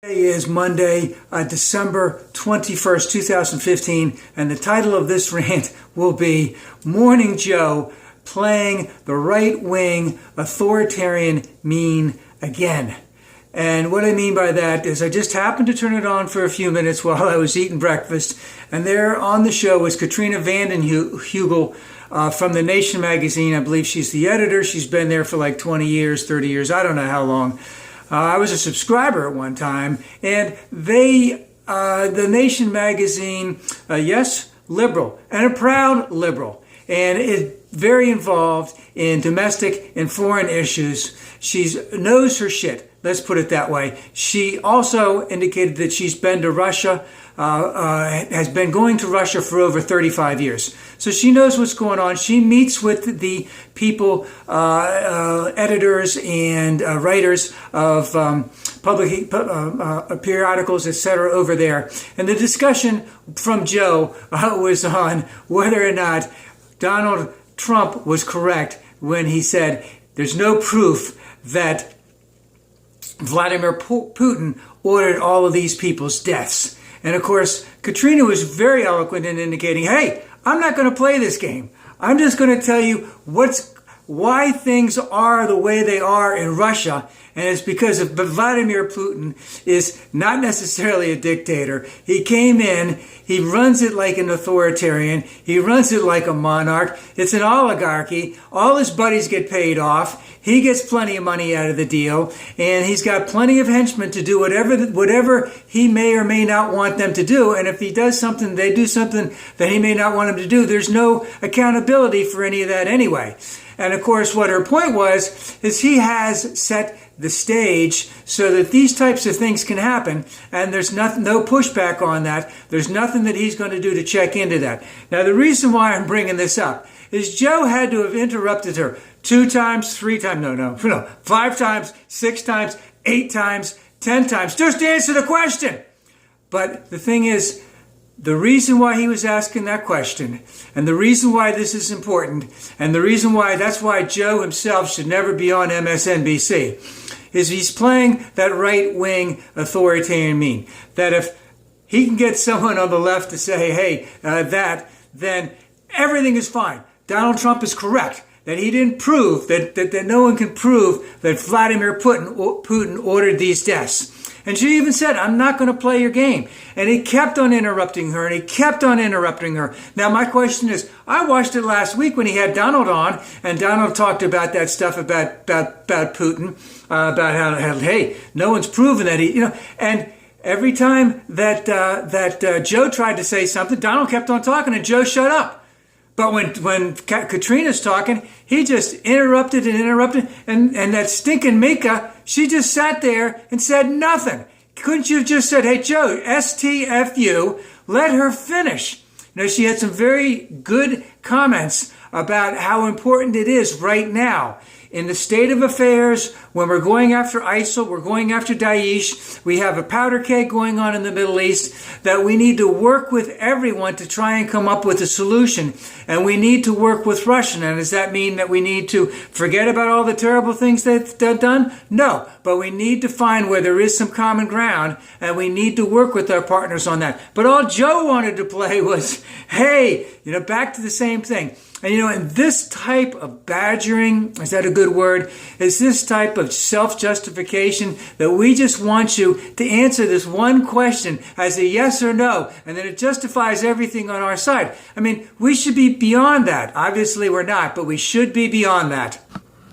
Today is Monday, December 21st, 2015, and the title of this rant will be Morning Joe Playing the Right-Wing Authoritarian Mean Again. And what I mean by that is I just happened to turn it on for a few minutes while I was eating breakfast, and there on the show was Katrina Vanden Heuvel from The Nation magazine. I believe she's the editor. She's been there for like 20 years, 30 years, I don't know how long. I was a subscriber at one time, and The Nation magazine, yes, liberal, and a proud liberal, and is very involved in domestic and foreign issues. She knows her shit, let's put it that way. She also indicated that she's been to Russia, has been going to Russia for over 35 years. So she knows what's going on. She meets with the people, editors and writers of public periodicals, etc. over there. And the discussion from Joe was on whether or not Donald Trump was correct when he said there's no proof that Vladimir Putin ordered all of these people's deaths. And of course, Katrina was very eloquent in indicating, hey, I'm not going to play this game. I'm just going to tell you why things are the way they are in Russia. And it's because of Vladimir Putin is not necessarily a dictator. He came in, he runs it like an authoritarian, he runs it like a monarch. It's an oligarchy. All his buddies get paid off. He gets plenty of money out of the deal, and he's got plenty of henchmen to do whatever he may or may not want them to do. And if he does something, they do something that he may not want them to do, there's no accountability for any of that anyway. And of course, what her point was, is he has set the stage so that these types of things can happen, and there's no pushback on that. There's nothing that he's going to do to check into that. Now, the reason why I'm bringing this up is Joe had to have interrupted her 2 times, 3 times, no, 5 times, 6 times, 8 times, 10 times, just to answer the question. But the thing is, the reason why he was asking that question, and the reason why this is important, and the reason why that's why Joe himself should never be on MSNBC, is he's playing that right-wing authoritarian mean. That if he can get someone on the left to say, hey, then everything is fine. Donald Trump is correct. That he didn't prove, that no one can prove that Vladimir Putin ordered these deaths. And she even said, I'm not going to play your game. And he kept on interrupting her, and he kept on interrupting her. Now, my question is, I watched it last week when he had Donald on, and Donald talked about that stuff about Putin, about how, hey, no one's proven that he, and every time that Joe tried to say something, Donald kept on talking, and Joe shut up. But when Katrina's talking, he just interrupted, and that stinking Mika, she just sat there and said nothing. Couldn't you have just said, hey, Joe, STFU, let her finish? She had some very good comments about how important it is right now in the state of affairs when we're going after ISIL, we're going after Daesh, we have a powder keg going on in the Middle East, that we need to work with everyone to try and come up with a solution. And we need to work with Russia. And does that mean that we need to forget about all the terrible things they've done? No, but we need to find where there is some common ground, and we need to work with our partners on that. But all Joe wanted to play was, hey, back to the same thing. And and this type of badgering, is that a good word? Is this type of self-justification that we just want you to answer this one question as a yes or no, and then it justifies everything on our side. I mean, we should be beyond that. Obviously, we're not, but we should be beyond that.